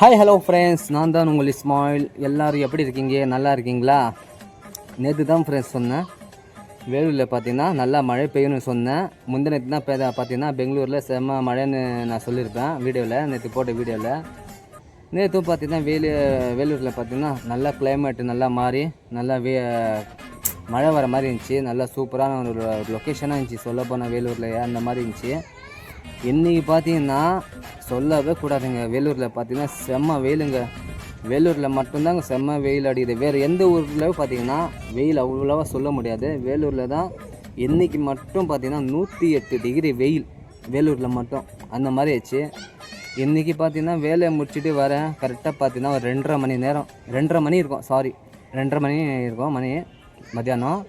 Hi hello friends, நான் தான் உங்கள் இஸ்மாயில். எல்லோரும் எப்படி இருக்கீங்க? நல்லா இருக்கீங்களா? நேற்று தான் ஃப்ரெண்ட்ஸ் சொன்னேன், வேலூரில் பார்த்தீங்கன்னா நல்லா மழை பெய்யும்னு சொன்னேன். முந்தினத்து தான் பார்த்தீங்கன்னா பெங்களூரில் செம்ம மழைன்னு நான் சொல்லியிருப்பேன் வீடியோவில், நேற்று போட்ட வீடியோவில். நேற்றும் பார்த்தீங்கன்னா வேலூரில் பார்த்தீங்கன்னா நல்லா கிளைமேட்டு நல்லா மாறி நல்லா மழை வர மாதிரி இருந்துச்சு. நல்லா சூப்பரான ஒரு லொக்கேஷனாக இருந்துச்சு. சொல்ல போனால் வேலூரில் அந்த மாதிரி இருந்துச்சு. இன்றைக்கி பார்த்தீங்கன்னா சொல்லவே கூடாதுங்க, வேலூரில் பார்த்தீங்கன்னா செம்ம வெயிலுங்க. வேலூரில் மட்டும்தாங்க செம்ம வெயில் அடிக்குது. வேறு எந்த ஊரில் பார்த்தீங்கன்னா வெயில் அவ்வளோவா சொல்ல முடியாது. வேலூரில் தான் இன்றைக்கி மட்டும் பார்த்தீங்கன்னா 108 டிகிரி வெயில் வேலூரில் மட்டும். அந்த மாதிரி ஆச்சு. இன்றைக்கி பார்த்தீங்கன்னா வேலையை முடிச்சுட்டு வரேன். கரெக்டாக பார்த்தீங்கன்னா ஒரு 2:30 மணி இருக்கும். 2:30 மணி இருக்கும் மணி மத்தியானம்.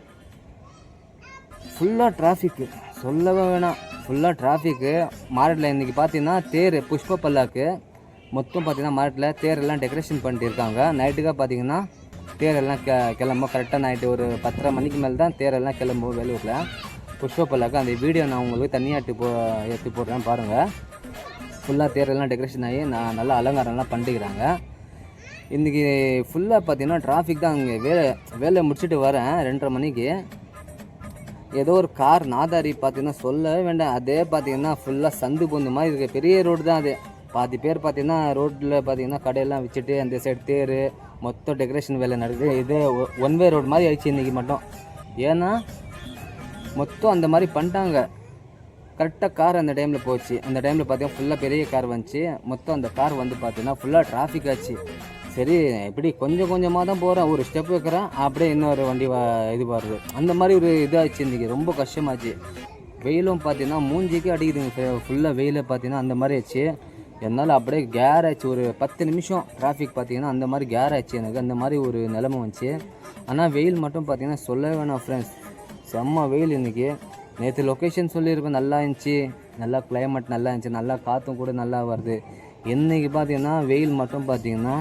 ஃபுல்லாக டிராஃபிக்கு, சொல்லவே வேணாம். ஃபுல்லாக டிராஃபிக்கு மார்க்கெட்டில். இன்றைக்கி பார்த்தீங்கன்னா தேர் புஷ்ப பல்லாக்கு மொத்தம் பார்த்தீங்கன்னா மார்க்கெட்டில் தேரெல்லாம் டெக்கரேஷன் பண்ணிட்டு இருக்காங்க. நைட்டுக்காக பார்த்தீங்கன்னா தேரெல்லாம் கிளம்பும். கரெக்டாக நைட்டு ஒரு 10:30 மணிக்கு மேலே தான் தேரெல்லாம் கிளம்பும் வேலூரில் புஷ்ப பல்லாக்கு. அந்த வீடியோ நான் உங்களுக்கு தனியாக எடுத்து போடுறேன் பாருங்கள். ஃபுல்லாக தேரெல்லாம் டெக்கரேஷன் ஆகி நல்லா அலங்காரம்லாம் பண்ணிக்கிறாங்க. இன்றைக்கி ஃபுல்லாக பார்த்தீங்கன்னா டிராஃபிக் தான். அங்கே வேலையை முடிச்சுட்டு வரேன் 2:30 மணிக்கு. ஏதோ ஒரு கார் நாதாரி பார்த்தீங்கன்னா சொல்லவே வேண்டாம். அதே பார்த்தீங்கன்னா ஃபுல்லாக சந்து பொந்து மாதிரி இருக்குது. பெரிய ரோடு தான் அது. பாதி பேர் பார்த்தீங்கன்னா ரோட்டில் பார்த்தீங்கன்னா கடையெல்லாம் வச்சுட்டு அந்த சைடு தேர் மொத்தம் டெக்கரேஷன் வேலை நடக்குது. இதே ஒன் வே ரோடு மாதிரி ஆயிடுச்சு இன்றைக்கி மட்டும். ஏன்னா மொத்தம் அந்த மாதிரி பண்ணிட்டாங்க. கரெக்டாக கார் அந்த டைமில் போச்சு. அந்த டைமில் பார்த்தீங்கன்னா ஃபுல்லாக பெரிய கார் வந்துச்சு. மொத்தம் அந்த கார் வந்து பார்த்தீங்கன்னா ஃபுல்லாக டிராஃபிக் ஆச்சு. சரி, எப்படி கொஞ்சம் கொஞ்சமாக தான் போகிறேன், ஒரு ஸ்டெப் வைக்கிறேன், அப்படியே இன்னொரு வண்டி இது வருது. அந்த மாதிரி ஒரு இதாகிடுச்சு. இன்றைக்கி ரொம்ப கஷ்டமாச்சு. வெயிலும் பார்த்தீங்கன்னா மூஞ்சிக்கு அடிக்குதுங்க. ஃபுல்லாக வெயிலை பார்த்தீங்கன்னா அந்த மாதிரி ஆச்சு. என்னால் அப்படியே கேர் ஆச்சு. ஒரு 10 நிமிஷம் டிராஃபிக் பார்த்தீங்கன்னா அந்த மாதிரி கேர் ஆச்சு எனக்கு. அந்த மாதிரி ஒரு நிலைமை வந்துச்சு. ஆனால் வெயில் மட்டும் பார்த்தீங்கன்னா சொல்ல வேணாம் ஃப்ரெண்ட்ஸ், செம்ம வெயில் இன்றைக்கி. நேற்று லொக்கேஷன் சொல்லியிருப்பேன், நல்லா இருந்துச்சு, நல்லா கிளைமேட் நல்லா இருந்துச்சு, நல்லா காற்றும் கூட நல்லா வருது. இன்றைக்கி பார்த்தீங்கன்னா வெயில் மட்டும் பார்த்தீங்கன்னா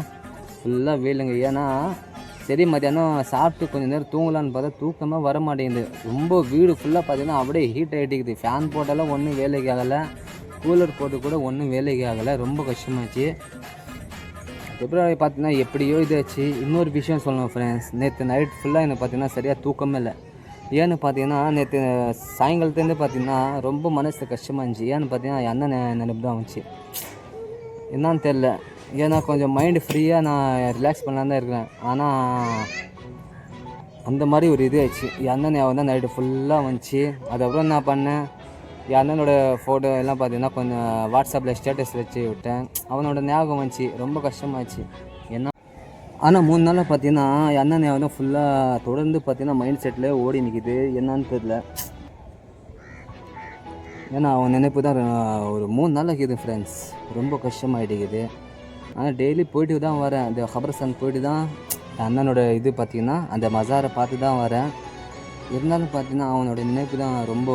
ஃபுல்லாக வெயிலுங்க. ஏன்னா சரி மத்தியானம் சாப்பிட்டு கொஞ்சம் நேரம் தூங்கலான்னு பார்த்தா தூக்கமாக வர மாட்டேங்குது. ரொம்ப வீடு ஃபுல்லாக பார்த்தீங்கன்னா அப்படியே ஹீட் ஆகிட்டுக்குது. ஃபேன் போட்டாலும் ஒன்றும் வேலைக்கு ஆகலை, கூலர் போட்டு கூட ஒன்றும் வேலைக்கு ஆகலை. ரொம்ப கஷ்டமாச்சு. பிப்ரவரி பார்த்தீங்கன்னா எப்படியோ இதாச்சு. இன்னொரு விஷயம் சொல்லணும் ஃப்ரெண்ட்ஸ், நேற்று நைட் ஃபுல்லாக எனக்கு பார்த்தீங்கன்னா சரியாக தூக்கமே இல்லை. ஏன்னு பார்த்தீங்கன்னா நேற்று சாயங்காலத்துலேருந்து பார்த்தீங்கன்னா ரொம்ப மனசு கஷ்டமாக இருந்துச்சு. ஏன்னு பார்த்தீங்கன்னா என் அண்ணன் நினைப்பு தான் வந்துச்சு. என்னான்னு தெரில. ஏன்னா கொஞ்சம் மைண்டு ஃப்ரீயாக நான் ரிலாக்ஸ் பண்ணலாம் தான் இருக்கிறேன். ஆனால் அந்த மாதிரி ஒரு இது ஆச்சு. என் அண்ணன் ஞாபகம் தான் நைட்டு ஃபுல்லாக வந்துச்சு. அதுக்கப்புறம் என்ன பண்ணேன், என் அண்ணனோட ஃபோட்டோ எல்லாம் பார்த்தீங்கன்னா கொஞ்சம் வாட்ஸ்அப்பில் ஸ்டேட்டஸ் வச்சு விட்டேன். அவனோட ஞாபகம் வந்துச்சு. ரொம்ப கஷ்டமாச்சு. ஏன்னா ஆனால் 3 நாளாக பார்த்தீங்கன்னா என் அண்ணன் ஞாபகம் தான் ஃபுல்லாக தொடர்ந்து பார்த்தீங்கன்னா மைண்ட் செட்டில் ஓடி நிற்கிது. என்னான்னு தெரில. ஏன்னா அவன் நினைப்பு தான் ஒரு 3 நாளாக இருக்குது ஃப்ரெண்ட்ஸ். ரொம்ப கஷ்டமாகிட்டுக்குது. ஆனால் டெய்லி போய்ட்டு தான் வரேன். அந்த ஹபர்ஸ்தான் போய்ட்டு தான் அண்ணனோட இது பார்த்திங்கன்னா அந்த மசாரை பார்த்து தான் வரேன். இருந்தாலும் பார்த்தீங்கன்னா அவனோட நினைப்பு தான் ரொம்ப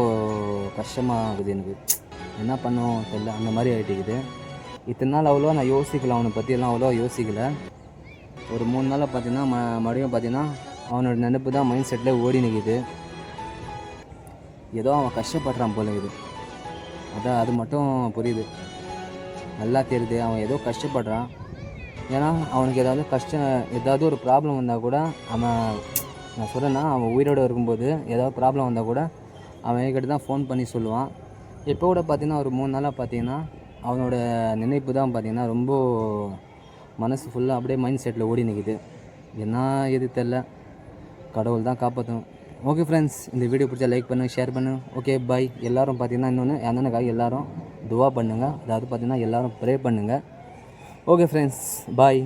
கஷ்டமாகுது எனக்கு. என்ன பண்ணோம் தெரியல, அந்த மாதிரி ஆகிட்டுக்குது. இத்தனை நாள் அவ்வளோவா நான் யோசிக்கல, அவனை பற்றியெல்லாம் அவ்வளோவா யோசிக்கலை. ஒரு 3 நாளாக பார்த்தீங்கன்னா மறுபடியும் பார்த்தீங்கன்னா அவனோட நினைப்பு தான் மைண்ட் செட்டில் ஓடி நிற்கிது. ஏதோ அவன் கஷ்டப்படுறான் போல இது. அதான் அது மட்டும் புரியுது, நல்லா தெரியுது. அவன் ஏதோ கஷ்டப்படுறான். ஏன்னா அவனுக்கு ஏதாவது ஒரு ப்ராப்ளம் வந்தால் கூட நான் சொல்கிறேன்னா, அவன் உயிரோடு இருக்கும்போது ஏதாவது ப்ராப்ளம் வந்தால் கூட அவன் என்கிட்ட தான் ஃபோன் பண்ணி சொல்லுவான். இப்போ கூட பார்த்திங்கன்னா ஒரு 3 நாளாக பார்த்திங்கன்னா அவனோட நினைப்பு தான் பார்த்திங்கன்னா ரொம்ப மனசு ஃபுல்லாக அப்படியே மைண்ட் செட்டில் ஓடி நிற்கிது. என்ன எது தெரில, கடவுள் தான் காப்பாற்றணும். ஓகே ஃப்ரெண்ட்ஸ், இந்த வீடியோ பிடிச்சா லைக் பண்ணுங்கள், ஷேர் பண்ணுங்கள். Okay bye. எல்லோரும் பார்த்திங்கன்னா இன்னொன்று அண்ணனுக்காக எல்லோரும் துவா பண்ணுங்கள். அதாவது பார்த்திங்கன்னா எல்லோரும் ப்ரே பண்ணுங்கள். ஓகே ஃப்ரெண்ட்ஸ், பாய்.